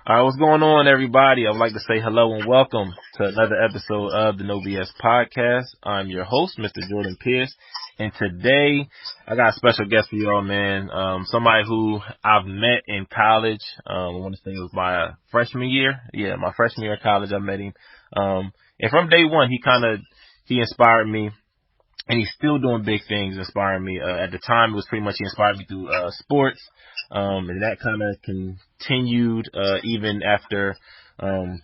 All right, what's going on, everybody? I would like to say hello and welcome to another episode of the No BS podcast. I'm your host, Mr. Jordan Pierce, and today I got a special guest for y'all, man. Somebody who I've met in college. I want to say it was my freshman year. Yeah, my freshman year of college, I met him. And from day one, he inspired me. And he's still doing big things, inspiring me. At the time, it was pretty much he inspired me through sports, and that kind of continued even after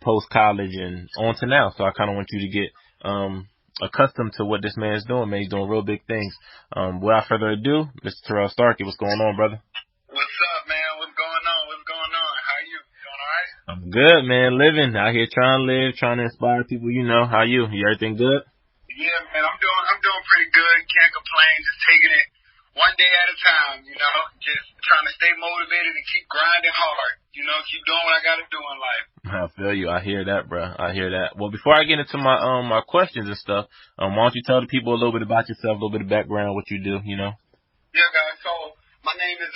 post-college and on to now. So I kind of want you to get accustomed to what this man's doing, man. He's doing real big things. Without further ado, Mr. Tarrell Starckey, what's going on, brother? What's up, man? What's going on? How you? Doing all right? I'm good, man. Living out here, trying to live, trying to inspire people. You know, how you? Everything good? Yeah, man, I'm doing pretty good. Can't complain. Just taking it one day at a time, you know. Just trying to stay motivated and keep grinding hard. You know, keep doing what I got to do in life. I feel you. I hear that, bro. I hear that. Well, before I get into my my questions and stuff, why don't you tell the people a little bit about yourself, a little bit of background, what you do, you know? Yeah, guys. So my name is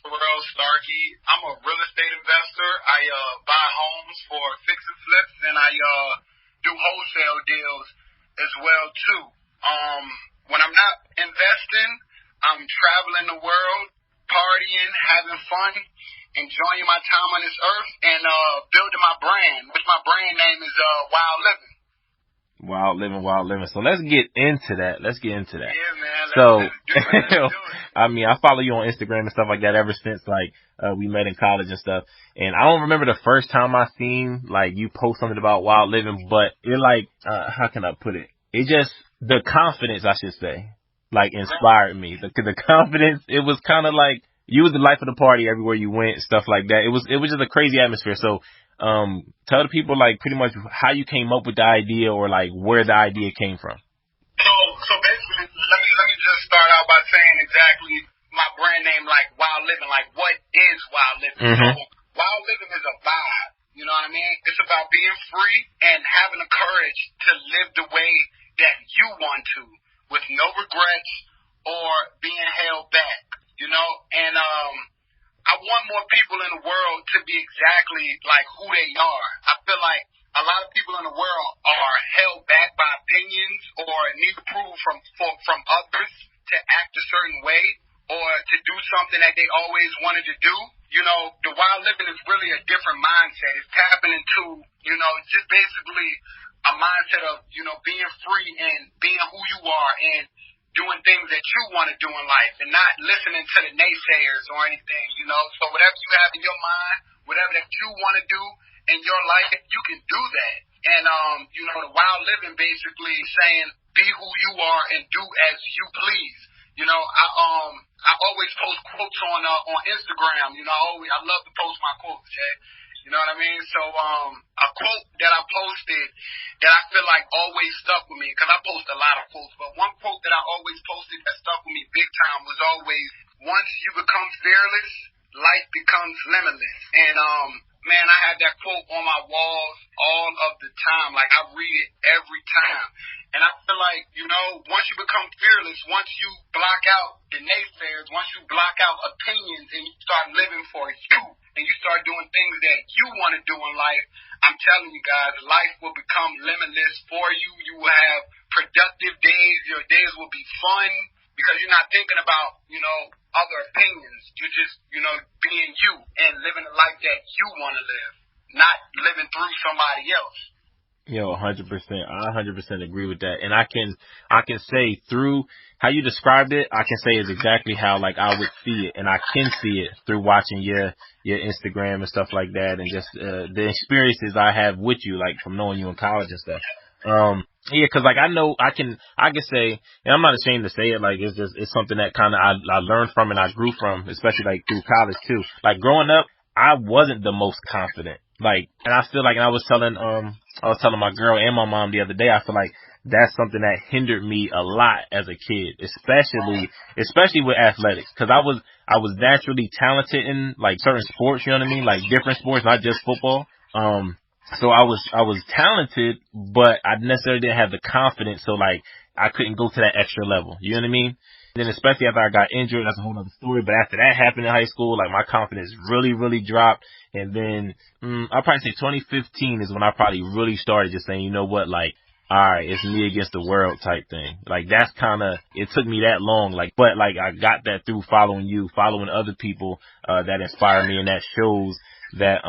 Tarrell Starckey. I'm a real estate investor. I buy homes for fix and flips, and I do wholesale deals as well too. When I'm not investing, I'm traveling the world, partying, having fun, enjoying my time on this earth, and building my brand, which my brand name is Wild Livin. Wild Livin. So let's get into that. Yeah, man. Let's do it. I mean, I follow you on Instagram and stuff like that ever since we met in college and stuff. And I don't remember the first time I seen you post something about Wild Livin, but it how can I put it? It just, the confidence, I should say, inspired me. The confidence, it was kind of like you was the life of the party everywhere you went, stuff like that. It was just a crazy atmosphere. So, tell the people pretty much how you came up with the idea or where the idea came from. So basically, let me just start out by saying exactly my brand name, Wild Livin. What is Wild Livin? Mm-hmm. So Wild Livin is a vibe. You know what I mean? It's about being free and having the courage to live the way that you want to, with no regrets or being held back. You know, and I want more people in the world to be exactly who they are. I feel like a lot of people in the world are held back by opinions or need approval from others to act a certain way or to do something that they always wanted to do. You know, the Wild Livin is really a different mindset. It's tapping into, just basically a mindset of, being free and being who you are and doing things that you want to do in life and not listening to the naysayers or anything, So whatever you have in your mind, whatever that you want to do in your life, you can do that. And, the Wild Livin basically saying be who you are and do as you please. I always post quotes on Instagram. I love to post my quotes, Jay. You know what I mean? So, a quote that I posted that I feel always stuck with me, because I post a lot of quotes, but one quote that I always posted that stuck with me big time was always, once you become fearless, life becomes limitless. And, man, I have that quote on my walls all of the time. I read it every time. And I feel once you become fearless, once you block out the naysayers, once you block out opinions and you start living for you and you start doing things that you want to do in life, I'm telling you guys, life will become limitless for you. You will have productive days. Your days will be fun because you're not thinking about, other opinions. You're just, being you and living a life that you want to live, not living through somebody else. Yo, 100%. I 100% agree with that. And I can say through how you described it, I can say is exactly how I would see it. And I can see it through watching your Instagram and stuff like that. And just, the experiences I have with you, from knowing you in college and stuff. Yeah, cause I know I can say, and I'm not ashamed to say it, it's something that kind of I learned from and I grew from, especially through college too. Growing up, I wasn't the most confident. And I feel and I was telling my girl and my mom the other day, I feel that's something that hindered me a lot as a kid, especially with athletics. Cause I was naturally talented in certain sports, you know what I mean? Different sports, not just football. So I was talented, but I necessarily didn't have the confidence. So I couldn't go to that extra level. You know what I mean? Then especially after I got injured, that's a whole other story. But after that happened in high school, like my confidence really, really dropped. And then I'll probably say 2015 is when I probably really started just saying, you know what, like, all right, it's me against the world type thing. Like that's kind of, it took me that long. Like, but like I got that through following you, following other people, that inspire me, and that shows that,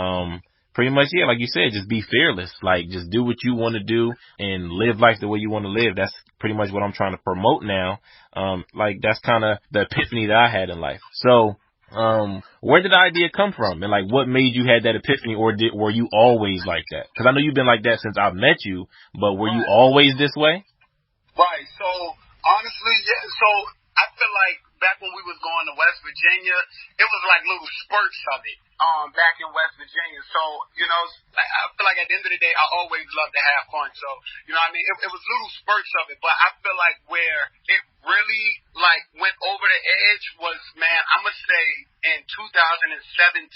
pretty much, yeah, like you said, just be fearless. Like just do what you want to do and live life the way you want to live. That's pretty much what I'm trying to promote now. Like that's kind of the epiphany that I had in life. So, where did the idea come from? And like, what made you had that epiphany, or were you always like that? Cause I know you've been like that since I've met you, but were you always this way? Right. So honestly, yeah. So I feel like back when we was going to West Virginia, it was like little spurts of it. Back in West Virginia. So, you know, I feel like at the end of the day, I always love to have fun. So, you know what I mean? It was little spurts of it, but I feel like where it really like went over the edge was, man, I'm going to say in 2017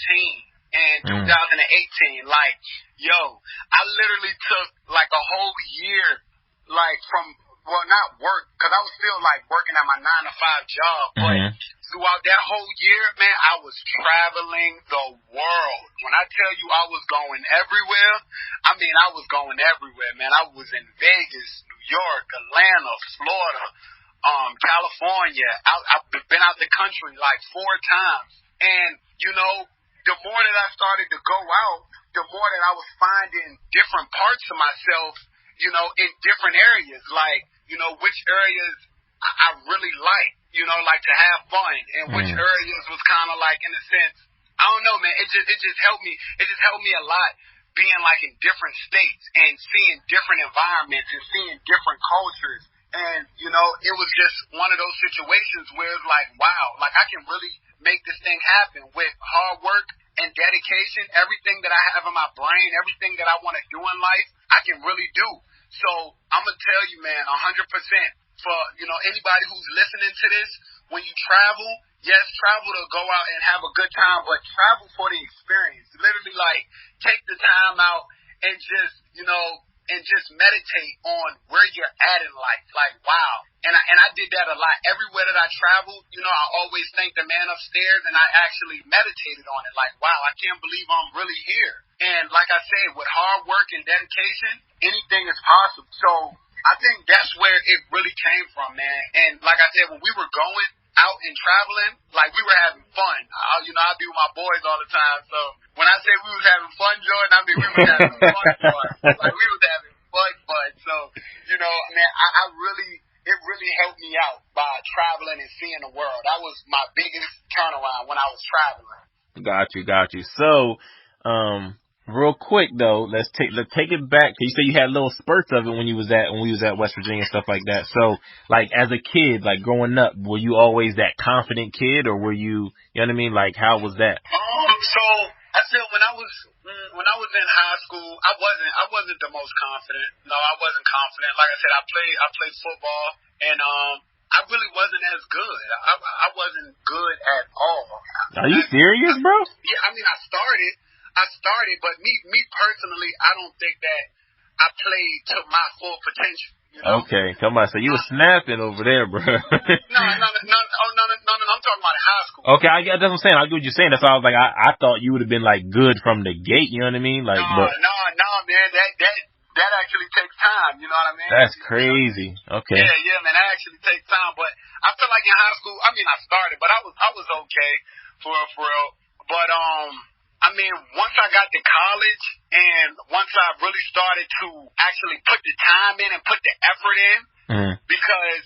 and 2018, like, yo, I literally took like a whole year, like from, well, not work, because I was still like working at my 9-to-5 job, but throughout that whole year, man, I was traveling the world. When I tell you I was going everywhere, I mean I was going everywhere, man. I was in Vegas, New York, Atlanta, Florida, California. I've been out the country like 4 times, and you know, the more that I started to go out, the more that I was finding different parts of myself, you know, in different areas, like, you know, which areas I really like, you know, like to have fun, and which areas was kind of like, in a sense, I don't know, man, it just helped me, a lot being like in different states and seeing different environments and seeing different cultures. And, you know, it was just one of those situations where it's like, wow, like I can really make this thing happen with hard work and dedication. Everything that I have in my brain, everything that I want to do in life, I can really do. So I'm going to tell you, man, 100%, for, you know, anybody who's listening to this, when you travel, yes, travel to go out and have a good time, but travel for the experience. Literally, like, take the time out and just, you know, and just meditate on where you're at in life. Like, wow. And I did that a lot. Everywhere that I traveled, you know, I always thanked the man upstairs, and I actually meditated on it. Like, wow, I can't believe I'm really here. And like I said, with hard work and dedication, anything is possible. So I think that's where it really came from, man. And like I said, when we were going out and traveling, like we were having fun. You know, I be with my boys all the time. So when I say we was having fun, Jordan, I mean we was having fun. Like we was having fun. So, you know, man, it really helped me out by traveling and seeing the world. That was my biggest turnaround when I was traveling. Got you. So, real quick though, let's take it back. You say you had little spurts of it when we was at West Virginia and stuff like that. So, like as a kid, like growing up, were you always that confident kid, or were you know what I mean? Like how was that? So I said when I was in high school, I wasn't the most confident. No, I wasn't confident. Like I said, I played football, and I really wasn't as good. I wasn't good at all. Are you serious, bro? Yeah, I mean, I started, but me personally, I don't think that I played to my full potential. You know? Okay, come on. So you were snapping over there, bro. No. I'm talking about in high school. Okay, that's what I'm saying. I get what you're saying. That's why I was like, I thought you would have been like good from the gate. You know what I mean? Like, no, man. That actually takes time. You know what I mean? That's crazy. Okay. Yeah, man. That actually takes time. But I feel like in high school, I mean, I started, but I was okay for real. But I mean, once I got to college and once I really started to actually put the time in and put the effort in, because,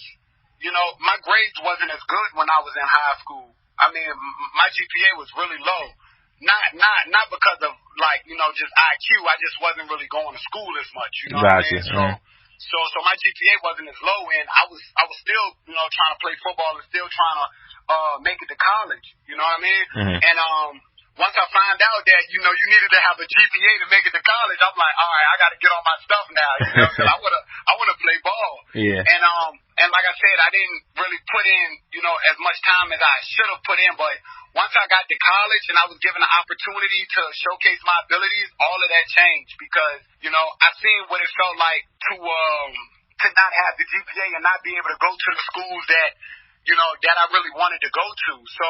you know, my grades wasn't as good when I was in high school. I mean, my GPA was really low. Not because of, like, you know, just IQ. I just wasn't really going to school as much, you know what I mean? So my GPA wasn't as low, and I was still, you know, trying to play football and still trying to make it to college, you know what I mean? And once I found out that, you know, you needed to have a GPA to make it to college, I'm like, all right, I got to get on my stuff now, you know, because I want to play ball. Yeah. And like I said, I didn't really put in, you know, as much time as I should have put in, but once I got to college and I was given an opportunity to showcase my abilities, all of that changed because, you know, I seen what it felt like to not have the GPA and not be able to go to the schools that, that I really wanted to go to. So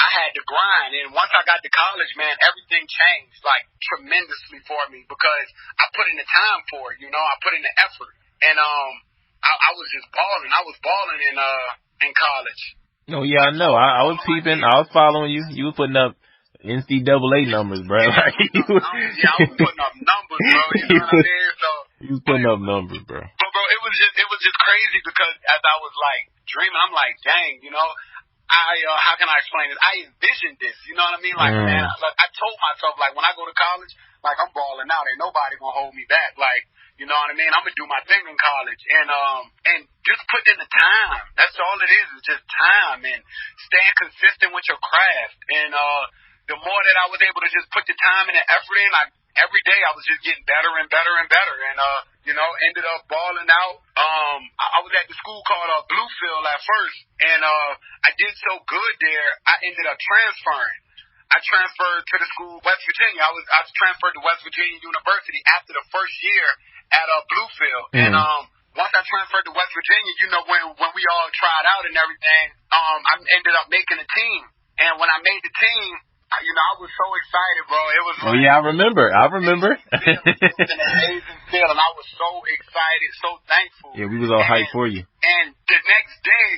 I had to grind. And once I got to college, man, everything changed, like, tremendously for me because I put in the time for it, I put in the effort. And I was just balling. I was balling in college. Oh, yeah, I know. I was peeping. I was following you. You were putting up NCAA numbers, bro. Yeah, I was putting up numbers, bro. You know what I mean? So you was putting up numbers, bro. But, bro, it was just crazy because as I was, like, dreaming, I'm like, dang, how can I explain this? I envisioned this, you know what I mean? Like, man, I told myself, like, when I go to college, like, I'm balling out. Ain't nobody gonna hold me back. Like, you know what I mean? I'm gonna do my thing in college. And just put in the time. That's all it is just time and staying consistent with your craft. And, the more that I was able to just put the time and the effort in, every day I was just getting better and better and better. And, ended up balling out. I was at the school called Bluefield at first. And, I did so good there, I ended up transferring. I transferred to the school, West Virginia. I was transferred to West Virginia University after the first year at Bluefield. And once I transferred to West Virginia, when we all tried out and everything, I ended up making a team. And when I made the team, I was so excited, bro. It was like, yeah, I remember. It was an amazing feeling. I was so excited, so thankful. Yeah, we was all hyped for you. And the next day,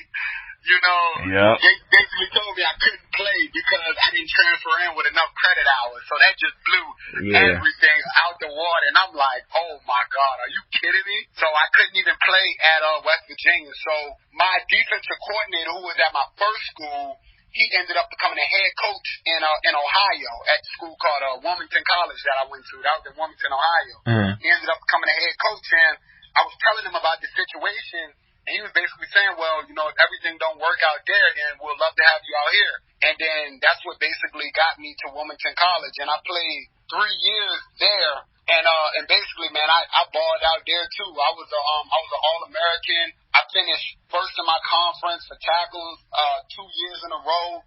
they basically told me I couldn't play because I didn't transfer in with enough credit hours. So that just blew everything out the water. And I'm like, oh, my God, are you kidding me? So I couldn't even play at West Virginia. So my defensive coordinator, who was at my first school, he ended up becoming a head coach in Ohio at a school called Wilmington College that I went to. That was in Wilmington, Ohio. He ended up becoming a head coach, and I was telling him about the situation, and he was basically saying, well, if everything don't work out there, then we'll love to have you out here. And then that's what basically got me to Wilmington College, and I played 3 years there. And basically, man, I balled out there too. I was an All-American. I finished first in my conference for tackles 2 years in a row.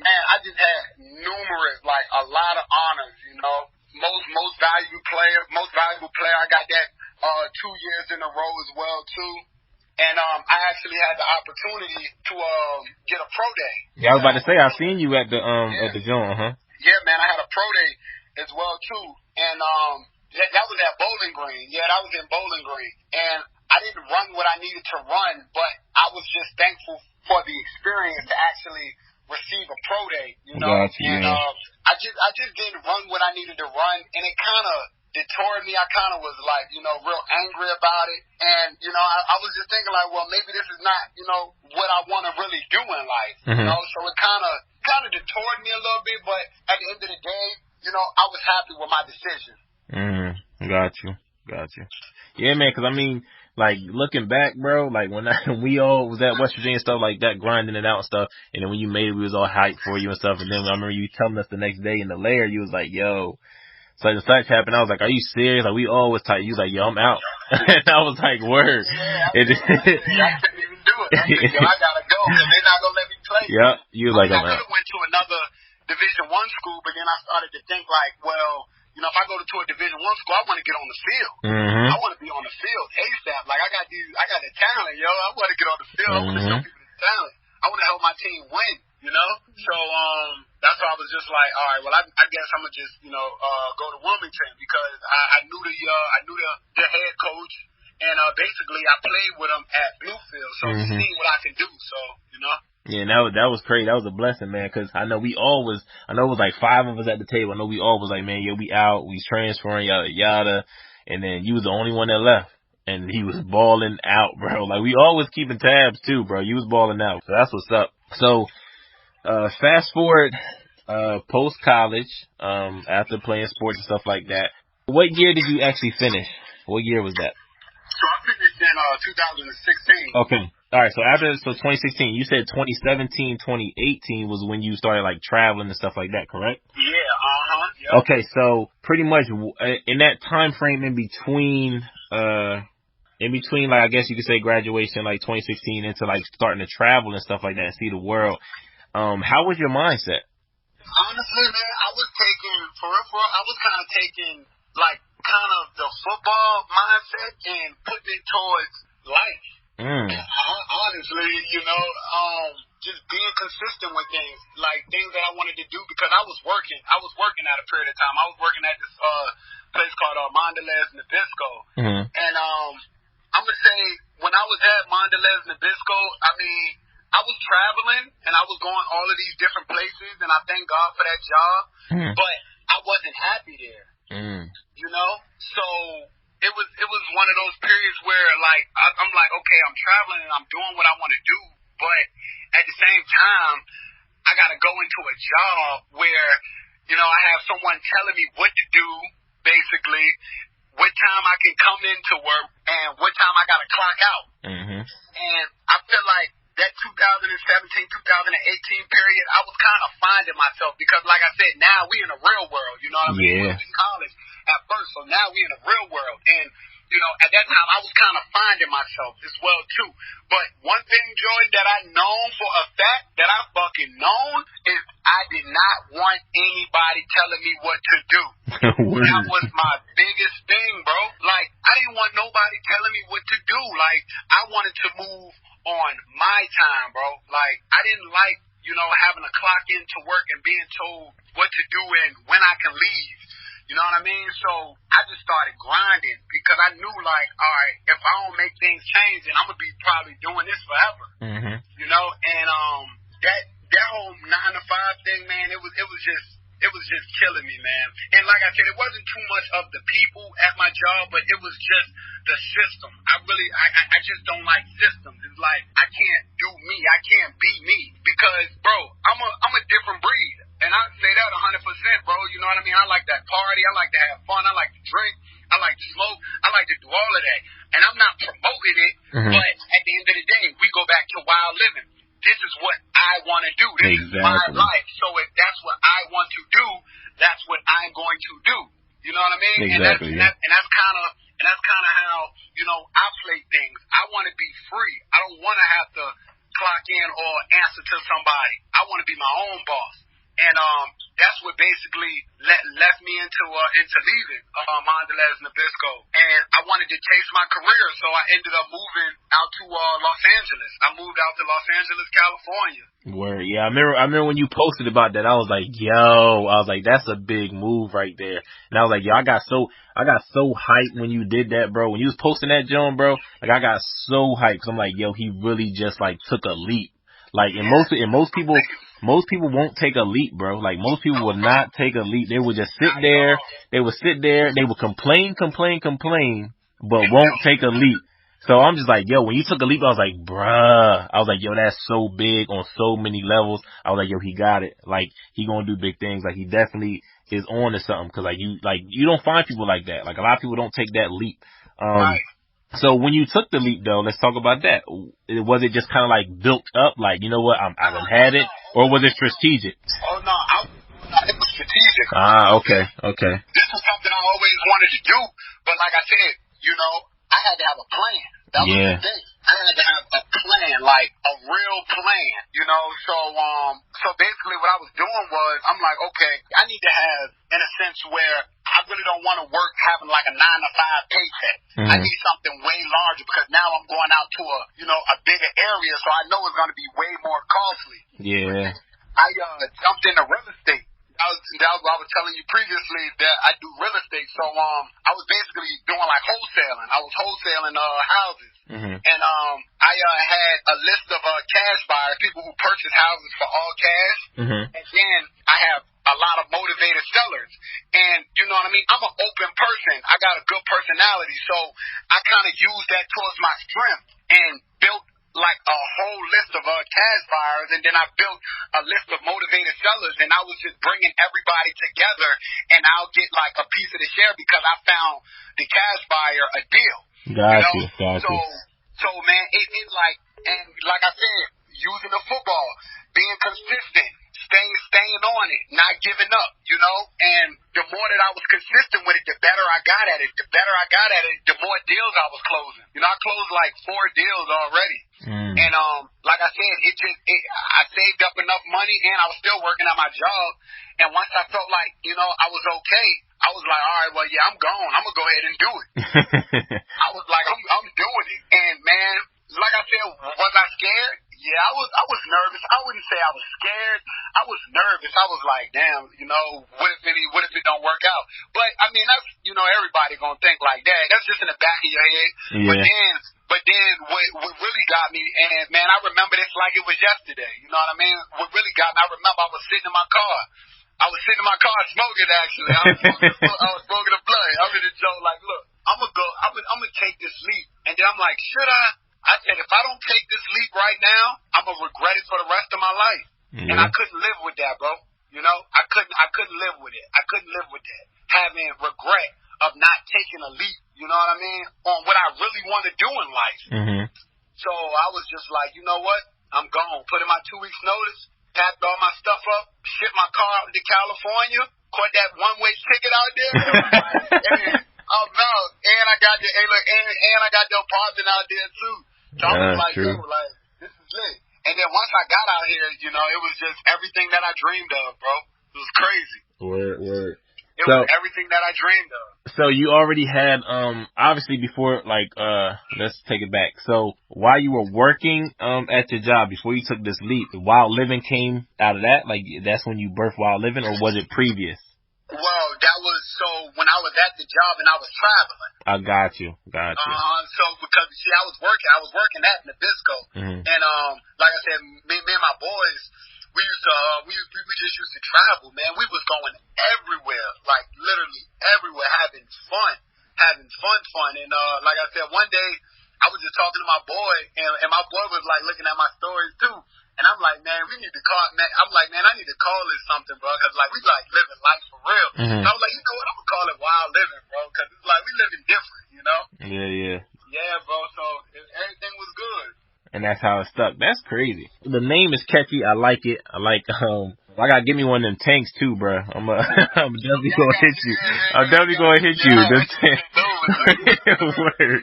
Man, I just had numerous, like, a lot of honors. Most valuable player. I got that 2 years in a row as well too. And I actually had the opportunity to get a pro day. Yeah, I was about to say I seen you at the joint, huh? Yeah, man, I had a pro day as well too, and that was at Bowling Green. Yeah, that was in Bowling Green, and I didn't run what I needed to run, but I was just thankful for the experience to actually receive a pro day, I just didn't run what I needed to run, and it kind of detoured me. I kind of was like, real angry about it, and I was just thinking like, well, maybe this is not, what I want to really do in life, so it kind of detoured me a little bit, but at the end of the day, I was happy with my decision. Got you. Yeah, man, because I mean, like, looking back, bro, like, when we all was at West Virginia and stuff like that, grinding it out and stuff, and then when you made it, we was all hyped for you and stuff, and then I remember you telling us the next day in the lair, you was like, yo, such and such happened. I was like, are you serious? Like, we all was tight. You was like, yo, I'm out. And I was like, word. Yeah, I couldn't even do it. I said, yo, I gotta go, because they're not gonna let me play. Yeah, you was like, I I'm out. could have went to another Division I school, but then I started to think like, well, if I go to a Division I school, I want to get on the field. I want to be on the field ASAP. Like, I got the talent, yo. I want to get on the field. I want to show people the talent. I want to help my team win, So, that's why I was just like, all right, well, I guess I'm gonna just, go to Wilmington because I knew the head coach, and basically I played with him at Bluefield, so seeing what I can do. So, Yeah, that was crazy. That was a blessing, man, because I know it was like 5 of us at the table. I know we all was like, man, yeah, we out, we transferring, yada, yada. And then you was the only one that left. And he was balling out, bro. Like, we all was keeping tabs, too, bro. You was balling out. So that's what's up. So, fast forward, post-college, after playing sports and stuff like that. What year did you actually finish? What year was that? So I finished in 2016. Okay. All right, so 2016, you said 2017, 2018 was when you started, like, traveling and stuff like that, correct? Yeah, Yep. Okay, so pretty much in that time frame in between, like, I guess you could say graduation, like 2016 into, like, starting to travel and stuff like that and see the world, how was your mindset? Honestly, man, I was kind of taking, like, kind of the football mindset and putting it towards life. Honestly, just being consistent with things, like things that I wanted to do, because I was working at a period of time. I was working at this place called Mondelez Nabisco. And I'm gonna say, when I was at Mondelez Nabisco, I mean, I was traveling and I was going all of these different places, and I thank God for that job. But I wasn't happy there. So it was one of those periods where, like, I'm like, okay, I'm traveling and I'm doing what I want to do, but at the same time, I got to go into a job where, I have someone telling me what to do, basically, what time I can come into work, and what time I got to clock out. And I feel like that 2017, 2018 period, I was kind of finding myself, because, like I said, now we in a real world, you know what I mean? We was in college at first, so now we in a real world. And, at that time, I was kind of finding myself as well, too. But one thing, Jordan, that I known for a fact, that I fucking known, is I did not want anybody telling me what to do. That was my biggest thing, bro. Like, I didn't want nobody telling me what to do. Like, I wanted to move on my time, bro. Like, I didn't like, having to clock into work and being told what to do and when I can leave. You know what I mean? So I just started grinding, because I knew, like, all right, if I don't make things change, then I'm going to be probably doing this forever. And that whole 9-to-5 thing, man, it was just killing me, man. And like I said, it wasn't too much of the people at my job, but it was just the system. I just don't like systems. It's like, I can't do me. I can't be me, because, bro, I'm a different breed. And I say that 100%, bro. You know what I mean? I like that party. I like to have fun. I like to drink. I like to smoke. I like to do all of that. And I'm not promoting it, but at the end of the day, we go back to Wild Livin. This is what I want to do. This is my life. So if that's what I want to do, that's what I'm going to do. You know what I mean? Exactly. And that's kind of how, I play things. I want to be free. I don't want to have to clock in or answer to somebody. I want to be my own boss. And that's what basically left me into leaving Mondelez Nabisco. And I wanted to chase my career, so I ended up moving out to Los Angeles. I moved out to Los Angeles, California. Word, yeah. I remember when you posted about that, I was like, that's a big move right there. And I was like, I got so hyped when you did that, bro. When you was posting that, John, bro, like, I got so hyped, 'cause I'm like, he really just, like, took a leap. Like, and most people won't take a leap, bro. Like, most people will not take a leap. They would just sit there. They would complain, but won't take a leap. So I'm just like, when you took a leap, I was like, bruh. I was like, that's so big on so many levels. I was like, he got it. Like, he gonna do big things. Like, he definitely is on to something. 'Cause you don't find people like that. Like, a lot of people don't take that leap. So when you took the leap, though, let's talk about that. Was it just kind of like built up, like, you know what, I done had it, or was it strategic? Oh no, it was strategic. Okay. This was something I always wanted to do, but like I said, I had to have a plan. That was the thing. I had to have a plan, like a real plan, So basically what I was doing was, I'm like, okay, I need to have, in a sense, where I really don't want to work having like a 9-to-5 paycheck. I need something way larger, because now I'm going out to a bigger area, so I know it's going to be way more costly. Yeah. I jumped into real estate. That was what I was telling you previously, that I do real estate. So I was basically doing like wholesaling. I was wholesaling houses. And I had a list of cash buyers, people who purchase houses for all cash. And then I have a lot of motivated sellers. And you know what I mean? I'm an open person. I got a good personality. So I kind of used that towards my strength and built like a whole list of cash buyers, and then I built a list of motivated sellers, and I was just bringing everybody together, and I'll get like a piece of the share, because I found the cash buyer a deal. Gotcha. So man, it like, and like I said, using the football, being consistent, staying on it, not giving up, and the more that I was consistent with it, the better I got at it. The better I got at it, the more deals I was closing. I closed like 4 deals already. And like I said, I saved up enough money, and I was still working at my job. And once I felt like, I was okay, I was like, all right, well, yeah, I'm gone. I'm gonna go ahead and do it. I was like, I'm doing it. And man, like I said, was I scared? Yeah, I was nervous. I wouldn't say I was scared. I was nervous. I was like, damn, what if it don't work out? But I mean, that's, everybody gonna think like that. That's just in the back of your head. Yeah. But then what really got me, and man, I remember this like it was yesterday. You know what I mean? What really got me, I remember I was sitting in my car. I was sitting in my car smoking, actually. I was smoking a blunt. I really joke like, look, I'm gonna take this leap. And then I'm like, should I? I said, if I don't take this leap right now, I'm gonna regret it for the rest of my life. Yeah. And I couldn't live with that, bro. I couldn't live with it. I couldn't live with that. Having regret of not taking a leap, you know what I mean, on what I really want to do in life. Mm-hmm. So I was just like, you know what? I'm gone. Put in my 2 weeks notice, packed all my stuff up, shipped my car out to California, caught that one-way ticket out there. Oh no, and I got I got the apartment out there too. So I was like, true. yo, like, this is lit. And then once I got out here, it was just everything that I dreamed of, bro. It was crazy. Word. It was everything that I dreamed of. So you already had, obviously before, let's take it back. So while you were working, at your job, before you took this leap, Wild Livin came out of that? Like, that's when you birthed Wild Livin, or was it previous? Well, that was when I was at the job and I was traveling. I got you. So because I was working at Nabisco, and like I said, me and my boys, we just used to travel, man. We was going everywhere, like literally everywhere, having fun. And like I said, one day I was just talking to my boy, and my boy was like looking at my stories too. And I'm like, man, we need to call, man. I'm like, man, I need to call this something, bro, because like we like living life for real. So I was like, you know what, I'm gonna call it Wild Livin, bro, because it's like we living different, Yeah. Yeah, bro. So everything was good. And that's how it stuck. That's crazy. The name is catchy. I like it. I gotta give me one of them tanks too, bro. I'm definitely gonna hit you. I'm definitely gonna hit you. Word.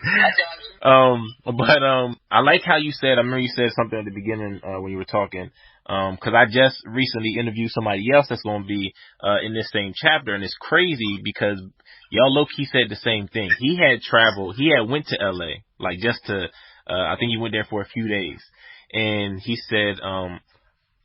But I like how you said. I remember you said something at the beginning when you were talking. Because I just recently interviewed somebody else that's gonna be in this same chapter, and it's crazy because y'all low key said the same thing. He had traveled. He had went to LA, like just to. I think he went there for a few days, and he said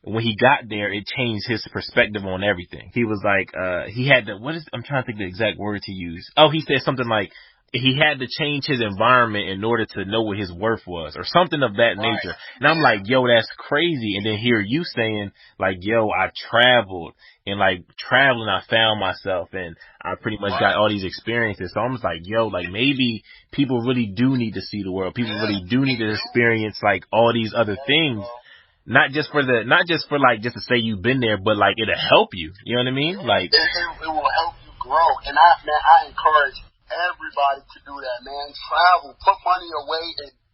when he got there, it changed his perspective on everything. He was like, he had to, I'm trying to think the exact word to use. Oh, he said something like he had to change his environment in order to know what his worth was, or something of that nature. And I'm like, yo, that's crazy. And then hear you saying like, yo, I traveled, and like traveling, I found myself, and I pretty much got all these experiences. So I'm just like, yo, like maybe people really do need to see the world. People really do need to experience like all these other things. Not just for like just to say you've been there, but like it'll help you. You know what I mean? Like it will help you grow. And I encourage everybody to do that, man. Travel, put money away,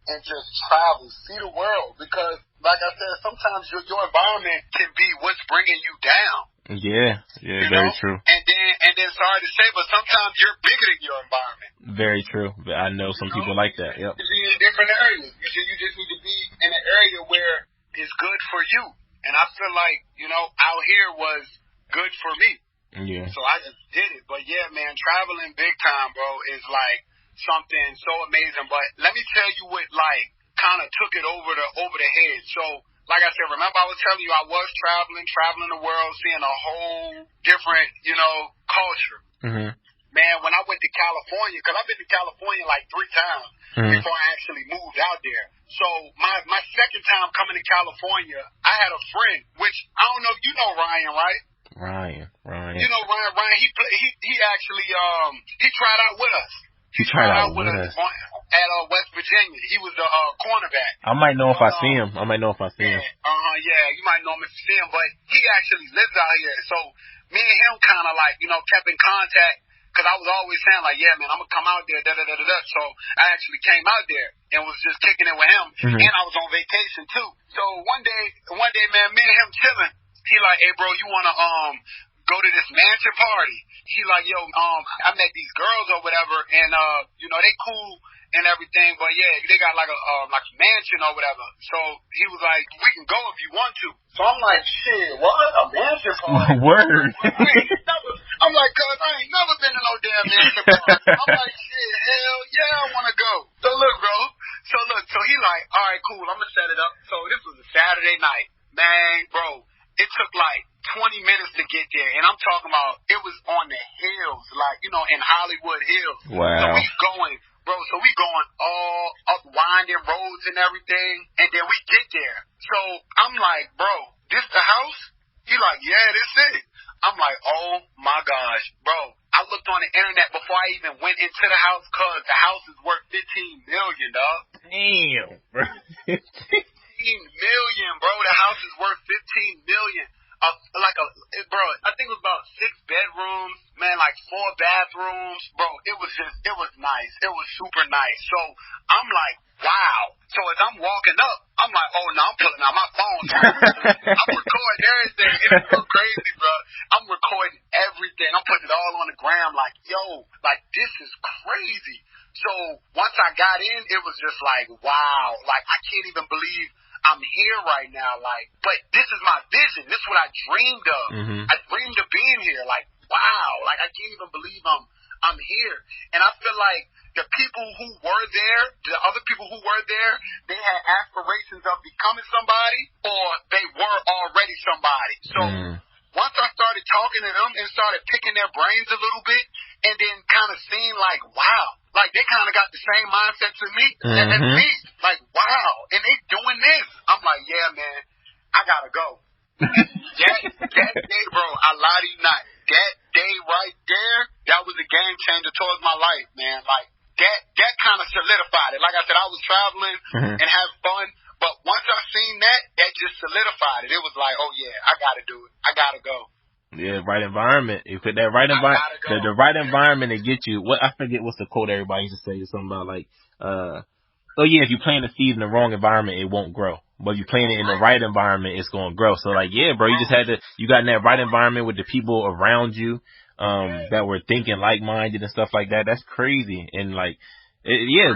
and just travel, see the world. Because, like I said, sometimes your environment can be what's bringing you down. Yeah, very true. And then, sorry to say, but sometimes you're bigger than your environment. Very true. I know some people like that. Yep. You in different areas. You just need to be in an area where it's good for you. And I feel like, out here was good for me. Yeah. So I just did it. But yeah, man, traveling big time, bro, is like something so amazing. But let me tell you what like kind of took it over the head. So like I said, remember I was telling you I was traveling the world, seeing a whole different, culture. Mm-hmm. Man, when I went to California, because I've been to California like 3 times before I actually moved out there. So my second time coming to California, I had a friend, which I don't know if you know Ryan, right? Ryan. You know Ryan, he actually he tried out with us. He tried out with us at West Virginia. He was a cornerback. I might know if I see him. Yeah, you might know him if you see him, but he actually lives out here. So me and him kind of like, kept in contact, because I was always saying like, yeah, man, I'm gonna come out there, So I actually came out there and was just kicking it with him, and I was on vacation too. So one day, man, me and him chilling. He like, hey, bro, you wanna go to this mansion party? He like, yo, I met these girls or whatever, and they cool and everything, but yeah, they got like a mansion or whatever. So he was like, we can go if you want to. So I'm like, shit, what? A mansion party? Word. I'm like, cuz I ain't never been to no damn mansion party. I'm like, shit, hell yeah, I wanna go. So look, bro. So he like, all like, you know, in Hollywood Hills. Wow. So we going all up winding roads and everything, and then we get there. So I'm like, bro, this the house? He like, yeah, this it. I'm like, oh my gosh, bro. I looked on the internet before I even went into the house, cause the house is worth $15 million, dog. Damn, bro. 15 million, bro. The house is worth $15 million. Bro, I think it was about 6 bedrooms, man, like 4 bathrooms. Bro, it was nice. It was super nice. So I'm like, wow. So as I'm walking up, I'm like, oh no, I'm pulling out my phone. I'm recording everything. It's so crazy, bro. I'm recording everything. I'm putting it all on the gram like, yo, like this is crazy. So once I got in, it was just like, wow. Like I can't even believe I'm here right now, like, but this is my vision. This is what I dreamed of. Mm-hmm. I dreamed of being here. Like, wow. Like, I can't even believe I'm here. And I feel like the people who were there, the other people who were there, they had aspirations of becoming somebody, or they were already somebody. So once I started talking to them and started picking their brains a little bit, and then kind of seeing like, wow, like they kind of got the same mindset to me as me. Like, wow, and they doing this. I'm like, yeah, man, I gotta go. that day, bro, I lie to you not. That day right there, that was a game changer towards my life, man. Like that kind of solidified it. Like I said, I was traveling and having fun, but once I seen that just solidified it. It was like, oh yeah, I gotta do it. I gotta go. Yeah, right environment. You put that right environment, the right environment to get you. What I forget what's the quote everybody used to say. Something about like, oh yeah, if you plant a seed in the wrong environment, it won't grow. But if you plant it in the right environment, it's gonna grow. So like, yeah, bro, you got in that right environment with the people around you, that were thinking like-minded and stuff like that. That's crazy. And like,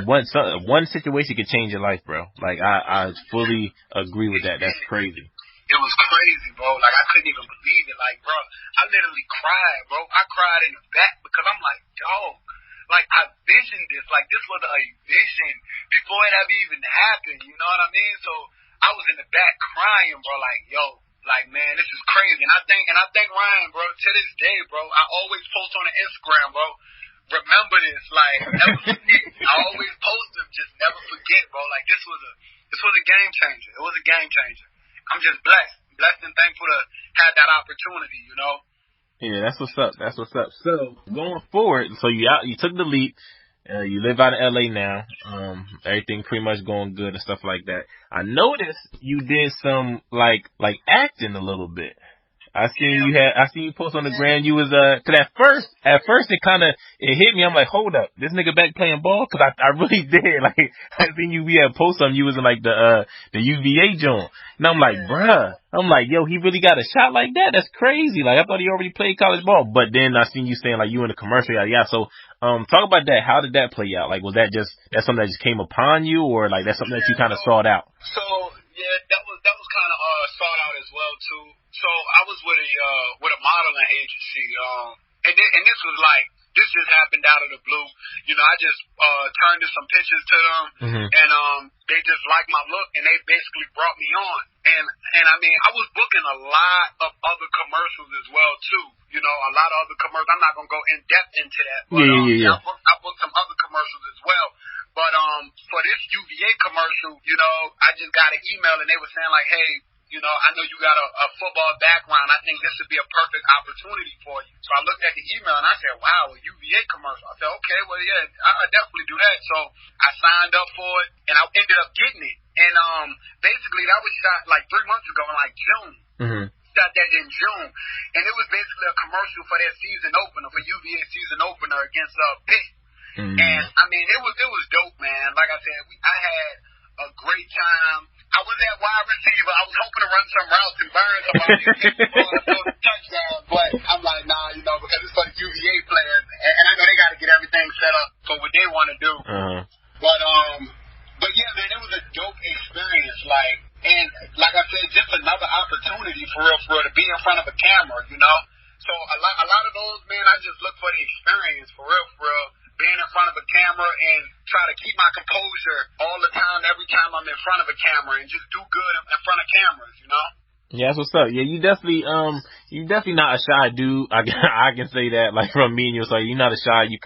one situation could change your life, bro. Like I fully agree with that. That's crazy. It was crazy, bro. Like, I couldn't even believe it. Like, bro, I literally cried, bro. I cried in the back because I'm like, dog. Like, I visioned this. Like, this was a vision before it ever even happened. You know what I mean? So I was in the back crying, bro. Like, yo, like, man, this is crazy. And I think Ryan, bro, to this day, bro, I always post on the Instagram, bro. Remember this. Like, never forget. I always post them. Just never forget, bro. Like, this was a game changer. It was a game changer. I'm just blessed and thankful to have that opportunity, you know? Yeah, that's what's up. So, going forward, so you took the leap, you live out of LA now, everything pretty much going good and stuff like that. I noticed you did some, like acting a little bit. I seen you post on the gram. You was cause at first it hit me. I'm like, hold up, this nigga back playing ball? Cause I really did. Like I seen we had post something. You was in like the UVA joint, and I'm like, bruh. I'm like, yo, he really got a shot like that? That's crazy. Like I thought he already played college ball. But then I seen you saying like you in the commercial. Yeah. So talk about that. How did that play out? Like was that something that just came upon you, or like that's something that you kind of sought out? So yeah, that was kind of sought out as well too. So I was with a modeling agency, and this was like, this just happened out of the blue. You know, I just turned in some pictures to them, and they just liked my look, and they basically brought me on. And I mean, I was booking a lot of other commercials as well too. You know, a lot of other commercials. I'm not gonna go in depth into that, but yeah. I booked some other commercials as well. But for this UVA commercial, you know, I just got an email, and they were saying like, hey, you know, I know you got a football background. I think this would be a perfect opportunity for you. So I looked at the email and I said, wow, a UVA commercial. I said, okay, well, yeah, I'll definitely do that. So I signed up for it and I ended up getting it. And basically that was shot like 3 months ago in like June. Shot that in June. And it was basically a commercial for their season opener, for UVA season opener against Pitt. And I mean, it was dope, man. Like I said, I had a great time. I was at wide receiver. I was hoping to run some routes and burn somebody for a touchdown, but I'm like, nah, you know, because it's for the UVA players, and I know they got to get everything set up for what they want to do. But yeah, man, it was a dope experience. Like, and like I said, just another opportunity for real to be in front of a camera, you know. So a lot of those, man, I just look for the experience for real. Being in front of a camera and try to keep my composure all the time, every time I'm in front of a camera, and just do good in front of cameras, you know? Yeah, that's what's up. Yeah, you definitely not a shy dude. I can say that, like, from me and you. It's like, you're not a shy, you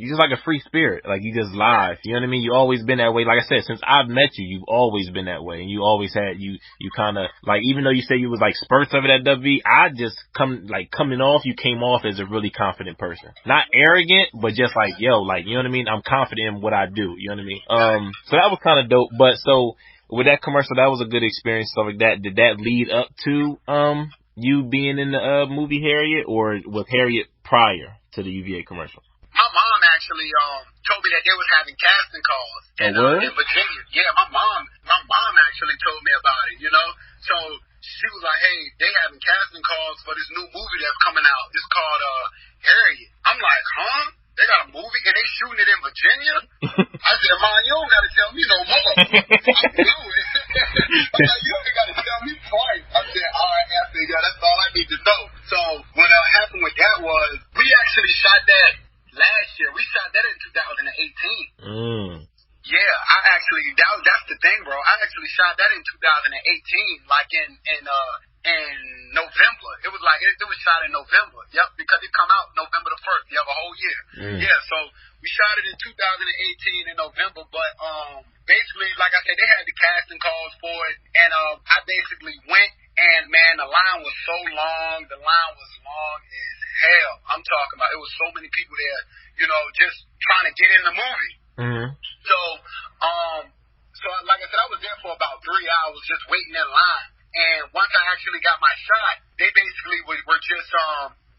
just like a free spirit. Like, you just live. You know what I mean? You always been that way. Like I said, since I've met you, you've always been that way. And you always had, you kind of, like, even though you say you was like spurts of it at WV, I just coming off, you came off as a really confident person. Not arrogant, but just like, yo, like, you know what I mean? I'm confident in what I do. You know what I mean? So that was kind of dope. But so, with that commercial, that was a good experience, stuff like that. Did that lead up to you being in the movie Harriet, or was Harriet prior to the UVA commercial? My mom actually told me that they was having casting calls in Virginia. Yeah, my mom actually told me about it, you know. So she was like, hey, they having casting calls for this new movie that's coming out. It's called Harriet. I'm like, huh? They got a movie and they shooting it in Virginia? I said, Mom, you don't got to tell me no more. I knew it. I'm like, you ain't got to tell me twice. I said, all right, yeah, that's all I need to know. So what happened with that was we actually shot that last year. We shot that in 2018. Yeah, that's the thing, bro. I actually shot that in 2018, like in November. It was like, it was shot in November. Yep, because it come out November the 1st. You have a whole year. Yeah, so we shot it in 2018 in November, but basically, like I said, they had the casting calls for it, and I basically went, and man, the line was so long. The line was long as hell. I'm talking about, it was so many people there, you know, just trying to get in the movie. So like I said, I was there for about 3 hours just waiting in line. And once I actually got my shot, they basically were just,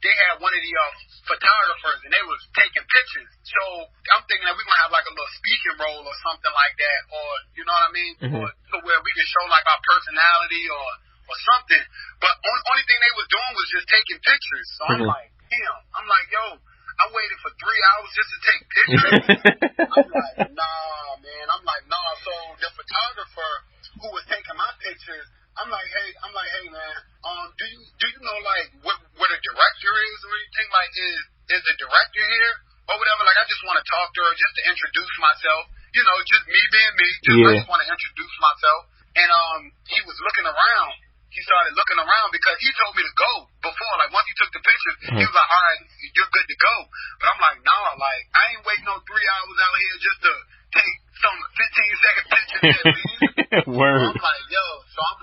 they had one of the photographers, and they was taking pictures. So I'm thinking that we're going to have like a little speaking role or something like that, or, you know what I mean? To where we can show like our personality or something. But only thing they was doing was just taking pictures. So I'm like, damn. I'm like, yo, I waited for 3 hours just to take pictures. I'm like, nah, man. I'm like, nah. So the photographer who was taking my pictures, I'm like, hey, man. Do you know like what a director is or anything? Like, is the director here or whatever? Like, I just want to talk to her just to introduce myself. You know, just me being me. I just want to introduce myself. And he was looking around. He started looking around because he told me to go before. Like, once he took the pictures, he was like, all right, you're good to go. But I'm like, nah, like, I ain't waiting no 3 hours out here just to take some 15-second pictures and leave. Word. So I'm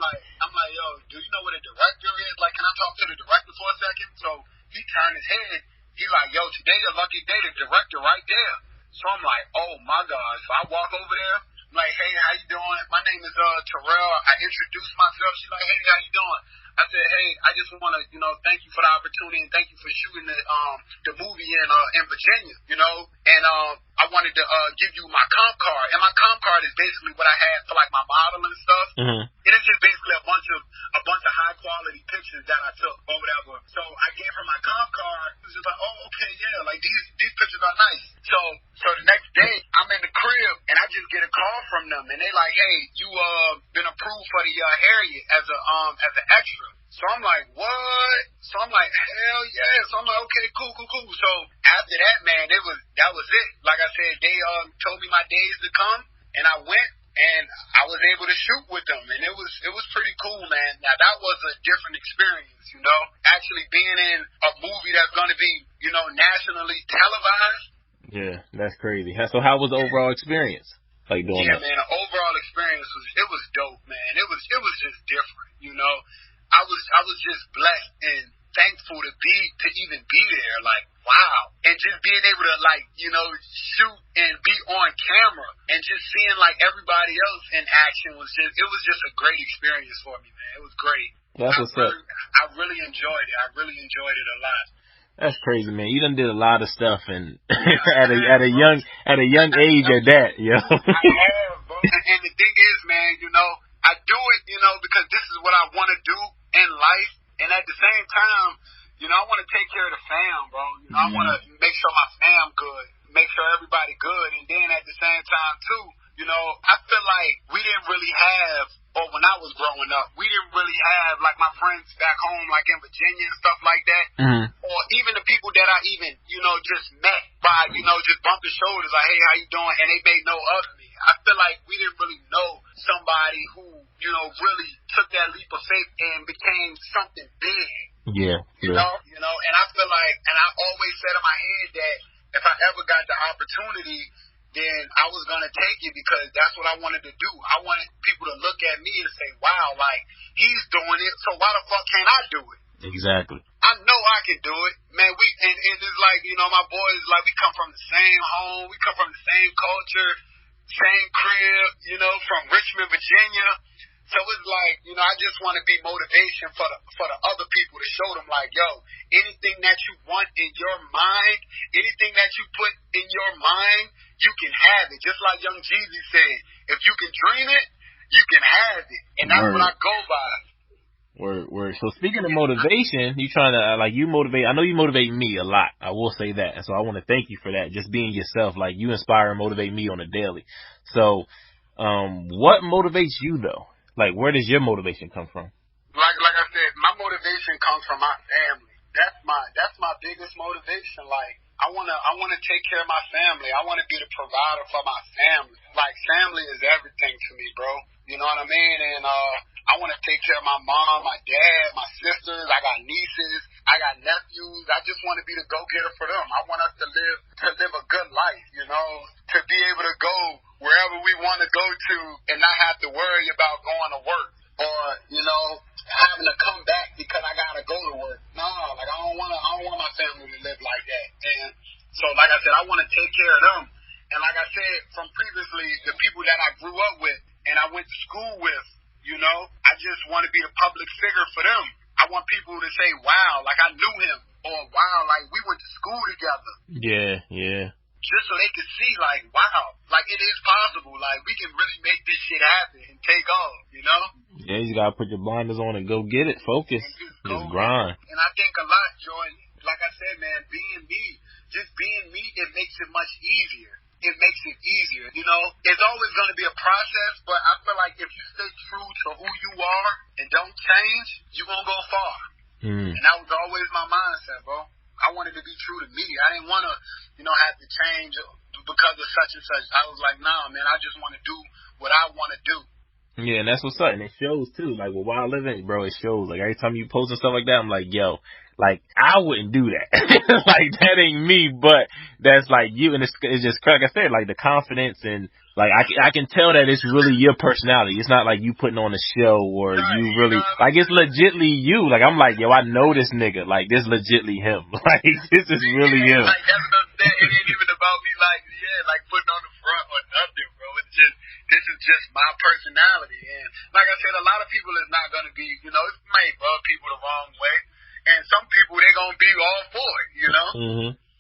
like, yo, do you know what a director is? Like, can I talk to the director for a second? So he turned his head. He like, yo, today a lucky day, the director right there. So I'm like, oh my God. So I walk over there. I'm like, hey, how you doing? My name is Tarrell. I introduced myself. She's like, hey, how you doing? I said, hey, I just want to, you know, thank you for the opportunity and thank you for shooting the movie in Virginia, you know. And I wanted to give you my comp card. And my comp card is basically what I had for like my modeling and stuff. It is just basically a bunch of high quality pictures that I took or whatever. So I gave her my comp card. She was just like, oh, okay, yeah, like these pictures are nice. So the next day I'm in the crib and I just get a call from them and they like, hey, you been approved for the Harriet as an extra. So I'm like, what? So I'm like, hell yeah. So I'm like, okay, cool. So after that, man, that was it. Like I said, they told me my days to come, and I went, and I was able to shoot with them, and it was pretty cool, man. Now that was a different experience, you know, actually being in a movie that's going to be, you know, nationally televised. Yeah, that's crazy. So how was the overall experience? Like doing that? Yeah, man, the overall experience was dope, man. It was just different, you know. I was just blessed and thankful to even be there. Like, wow. And just being able to, like, you know, shoot and be on camera and just seeing like everybody else in action was just a great experience for me, man. It was great. That's what's up. I really enjoyed it. I really enjoyed it a lot. That's crazy, man. You done did a lot of stuff and at a young age at that, yo. I have, bro. And the thing is, man, you know, I do it, you know, because this is what I want to do in life. And at the same time, you know, I want to take care of the fam, bro. You know, I want to make sure my fam good, make sure everybody good. And then at the same time, too, you know, I feel like we didn't really have, or when I was growing up, we didn't really have, like, my friends back home, like in Virginia and stuff like that. Or even the people that I even, you know, just met by, you know, just bumping shoulders, like, hey, how you doing? And they made no of me. I feel like we didn't really know somebody who, you know, really took that leap of faith and became something big. Yeah. You know, and I feel like, and I always said in my head that if I ever got the opportunity, then I was going to take it because that's what I wanted to do. I wanted people to look at me and say, wow, like, he's doing it, so why the fuck can't I do it? Exactly. I know I can do it. Man, and it's like, you know, my boys, like, we come from the same home, we come from the same culture, same crib, you know, from Richmond, Virginia. So it's like, you know, I just want to be motivation for the other people to show them, like, yo, anything that you want in your mind, anything that you put in your mind, you can have it. Just like Young Jeezy said, if you can dream it, you can have it. And that's what I go by. Word. So speaking of motivation, you trying to, like, you motivate, I know you motivate me a lot. I will say that. And so I want to thank you for that. Just being yourself. Like, you inspire and motivate me on a daily. So, what motivates you though? Like, where does your motivation come from? Like I said, my motivation comes from my family. That's my biggest motivation. Like, I wanna take care of my family. I wanna be the provider for my family. Like, family is everything to me, bro. You know what I mean? And I wanna take care of my mom, my dad, my sisters. I got nieces. I got nephews. I just wanna be the go-getter for them. I want us to live a good life, you know, to be able to go wherever we want to go to and not have to worry about going to work or, you know, having to come back because I gotta go to work. No, like, I don't want my family to live like that. And so, like I said, I want to take care of them. And like I said, from previously, the people that I grew up with and I went to school with, you know, I just want to be the public figure for them. I want people to say, wow, like, I knew him, or wow, like, we went to school together. Yeah. Just so they can see, like, wow, like, it is possible. Like, we can really make this shit happen and take off, you know? Yeah, you gotta put your blinders on and go get it. Focus. Just grind. And I think a lot, Jordan, like I said, man, being me, it makes it much easier. It makes it easier, you know? It's always going to be a process, but I feel like if you stay true to who you are and don't change, you're going to go far. And that was always my mindset, bro. I wanted to be true to me. I didn't want to, you know, have to change because of such and such. I was like, nah, man, I just want to do what I want to do. Yeah, and that's what's up. And it shows, too. Like, with Wild Livin, bro, it shows. Like, every time you post and stuff like that, I'm like, yo, like, I wouldn't do that. Like, that ain't me, but that's like you. And it's just, like I said, like, the confidence and, like, I can tell that it's really your personality. It's not like you putting on a show or you really, like, it's legitly you. Like, I'm like, yo, I know this nigga. Like, this legitly him. Like, this is really him. Like, that's what I'm saying. It ain't even about me, like, like putting on the front or nothing, bro. It's just, this is just my personality. And like I said, a lot of people is not going to be, you know, it might rub people the wrong way. And some people, they're going to be all for it, you know?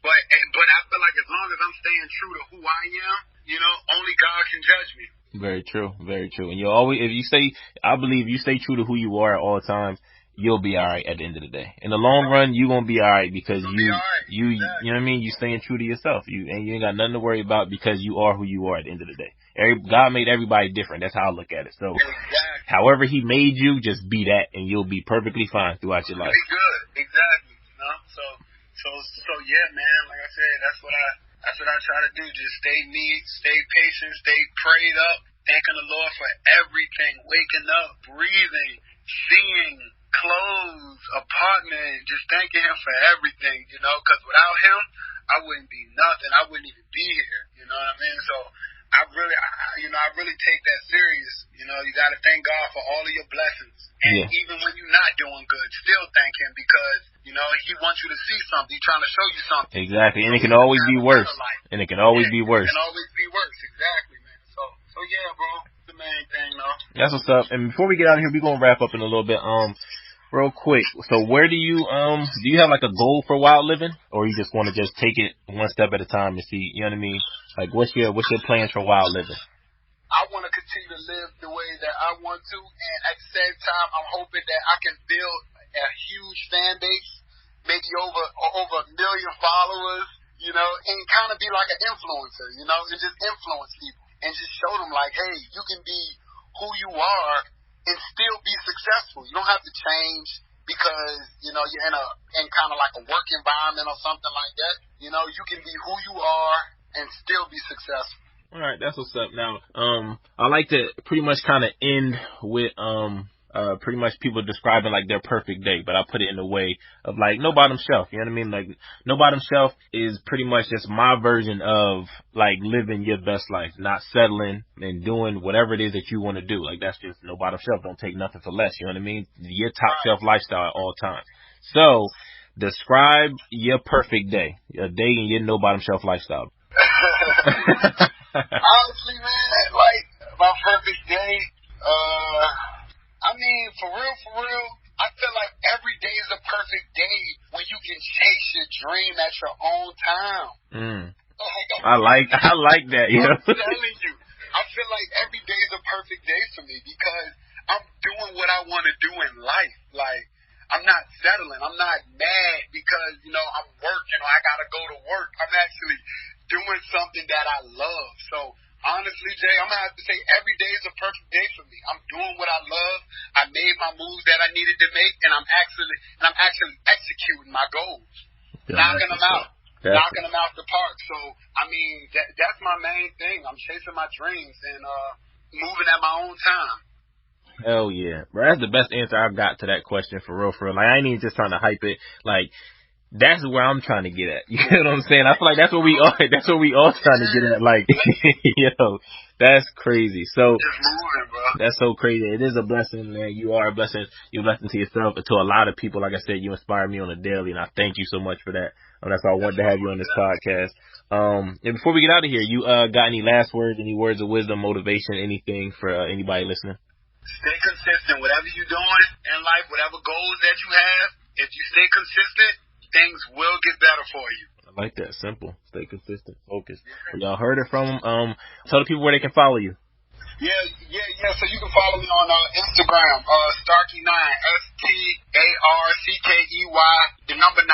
But I feel like as long as I'm staying true to who I am, you know, only God can judge me. Very true. Very true. And you always, if you stay, I believe you stay true to who you are at all times, you'll be all right at the end of the day. In the long run, you're going to be all right because you know what I mean? You staying true to yourself. You ain't got nothing to worry about because you are who you are at the end of the day. God made everybody different. That's how I look at it. So, however he made you, just be that and you'll be perfectly fine throughout your life. Be good. Exactly. You know? So yeah, man, like I said, that's what I try to do. Just stay neat, stay patient, stay prayed up, thanking the Lord for everything, waking up, breathing, seeing, clothes, apartment, just thanking him for everything, you know, because without him, I wouldn't be nothing. I wouldn't even be here, you know what I mean? So I really take that serious. You know, you got to thank God for all of your blessings. And even when you're not doing good, still thank him because, you know, he wants you to see something. He's trying to show you something. Exactly. And it can always be worse. And it can always be worse. It can always be worse. Exactly, man. So yeah, bro. The main thing, though. That's what's up. And before we get out of here, we're going to wrap up in a little bit. Real quick. So where do you have like a goal for Wild Livin, or you just want to just take it one step at a time and see, you know what I mean? Like what's your plans for Wild Livin? I want to continue to live the way that I want to, and at the same time, I'm hoping that I can build a huge fan base, maybe over 1 million followers, you know, and kind of be like an influencer, you know, and just influence people and just show them like, hey, you can be who you are and still be successful. You don't have to change because, you know, you're in kind of like a work environment or something like that. You know, you can be who you are and still be successful. All right, that's what's up. Now, I like to pretty much kind of end with pretty much people describing like their perfect day, but I put it in the way of like No Bottom Shelf. You know what I mean? Like No Bottom Shelf is pretty much just my version of like living your best life, not settling and doing whatever it is that you want to do. Like that's just No Bottom Shelf. Don't take nothing for less. You know what I mean? Your top shelf lifestyle at all times. So describe your perfect day, a day in your No Bottom Shelf lifestyle. Honestly, man, like my perfect day, I mean, for real, I feel like every day is a perfect day when you can chase your dream at your own time. I like that, yeah. I'm telling you, I feel like every day is a perfect day for me because I'm doing what I want to do in life. Like, I'm not settling. I'm not mad because, you know, I'm working or I got to go to work. I'm actually doing something that I love. So, honestly, Jay, I'm going to have to say every day is a perfect day for me. I'm doing what I love. I made my moves that I needed to make, and I'm actually executing my goals, knocking them out. Knocking them out the park. So, I mean, that's my main thing. I'm chasing my dreams and moving at my own time. Hell yeah. Bro, that's the best answer I've got to that question, for real. Like, I ain't even just trying to hype it. Like, that's where I'm trying to get at. You know what I'm saying? I feel like that's what we all trying to get at. Like, yo, that's crazy. So, that's so crazy. It is a blessing, man. You are a blessing. You're a blessing to yourself and to a lot of people. Like I said, you inspire me on a daily, and I thank you so much for that. That's why I wanted to have you on this podcast. And before we get out of here, you got any last words, any words of wisdom, motivation, anything for anybody listening? Stay consistent. Whatever you're doing in life, whatever goals that you have, if you stay consistent, things will get better for you. I like that. Simple. Stay consistent. Focus. Well, y'all heard it from him. Tell the people where they can follow you. Yeah. So you can follow me on Instagram, Starckey9, STARCKEY, the number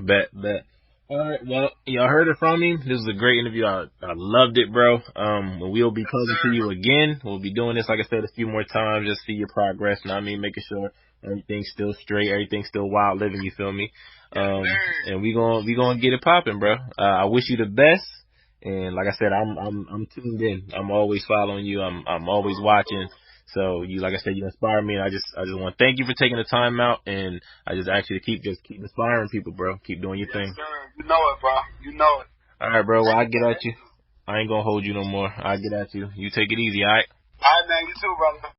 9. Bet. All right, well, y'all heard it from him. This was a great interview. I loved it, bro. We'll be closing to you again. We'll be doing this, like I said, a few more times, just see your progress. You know what I mean? Making sure everything's still straight, everything's still wild living. You feel me? And we gonna get it popping, bro. I wish you the best. And like I said, I'm tuned in. I'm always following you. I'm always watching. So you, like I said, you inspire me. And I just want to thank you for taking the time out. And I just ask you to keep inspiring people, bro. Keep doing your thing. Sir. You know it, bro. You know it. All right, bro. Well, I get at you. I ain't gonna hold you no more. I get at you. You take it easy, all right? All right, man. You too, brother.